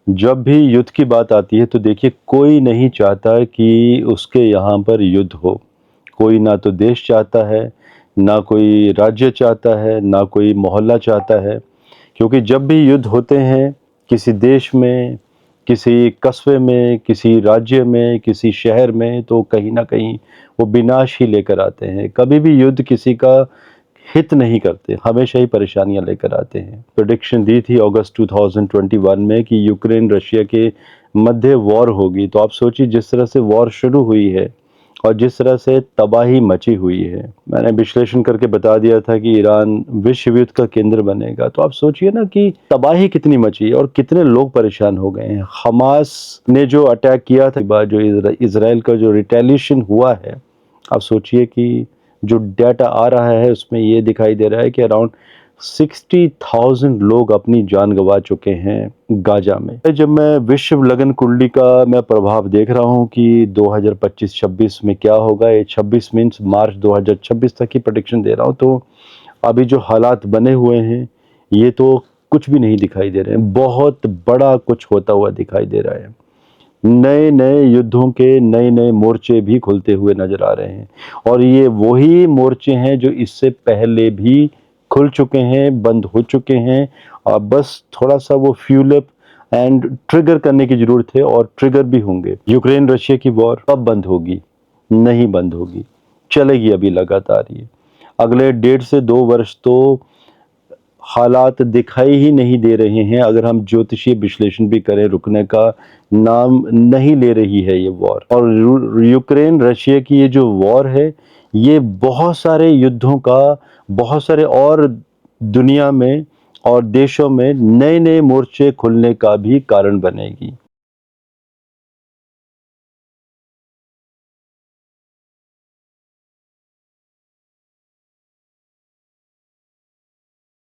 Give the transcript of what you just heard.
जब भी युद्ध की बात आती है तो देखिए कोई नहीं चाहता कि उसके यहाँ पर युद्ध हो। कोई ना तो देश चाहता है, ना कोई राज्य चाहता है, ना कोई मोहल्ला चाहता है। क्योंकि जब भी युद्ध होते हैं किसी देश में, किसी कस्बे में, किसी राज्य में, किसी शहर में, तो कहीं न कहीं वो विनाश ही लेकर आते हैं। कभी भी युद्ध किसी का हित नहीं करते, हमेशा ही परेशानियाँ लेकर आते हैं। प्रेडिक्शन दी थी अगस्त 2021 में कि यूक्रेन रशिया के मध्य वॉर होगी, तो आप सोचिए जिस तरह से वॉर शुरू हुई है और जिस तरह से तबाही मची हुई है। मैंने विश्लेषण करके बता दिया था कि ईरान विश्व युद्ध का केंद्र बनेगा, तो आप सोचिए ना कि तबाही कितनी मची है और कितने लोग परेशान हो गए हैं। हमास ने जो अटैक किया था, बाद जो इज़राइल का जो रिटेलिएशन हुआ है, आप सोचिए कि जो डाटा आ रहा है उसमें ये दिखाई दे रहा है कि अराउंड 60,000 लोग अपनी जान गंवा चुके हैं गाजा में। जब मैं विश्व लगन कुंडली का मैं प्रभाव देख रहा हूँ कि 2025-26 में क्या होगा, ये 26 मीन्स मार्च 2026 तक की प्रेडिक्शन दे रहा हूँ, तो अभी जो हालात बने हुए हैं ये तो कुछ भी नहीं दिखाई दे रहे हैं। बहुत बड़ा कुछ होता हुआ दिखाई दे रहा है। नए-नए युद्धों के नए-नए मोर्चे भी खुलते हुए नज़र आ रहे हैं और ये वही मोर्चे हैं जो इससे पहले भी खुल चुके हैं, बंद हो चुके हैं और बस थोड़ा-सा वो फ्यूल अप एंड ट्रिगर करने की ज़रूरत है और ट्रिगर भी होंगे। यूक्रेन रशिया की वॉर कब बंद होगी? नहीं बंद होगी, चलेगी अभी लगातार ये। अगले 1.5 से 2 वर्ष तो हालात दिखाई ही नहीं दे रहे हैं। अगर हम ज्योतिषीय विश्लेषण भी करें, रुकने का नाम नहीं ले रही है ये वॉर। और यूक्रेन रशिया की ये जो वॉर है, ये बहुत सारे युद्धों का, बहुत सारे और दुनिया में और देशों में नए-नए मोर्चे खुलने का भी कारण बनेगी।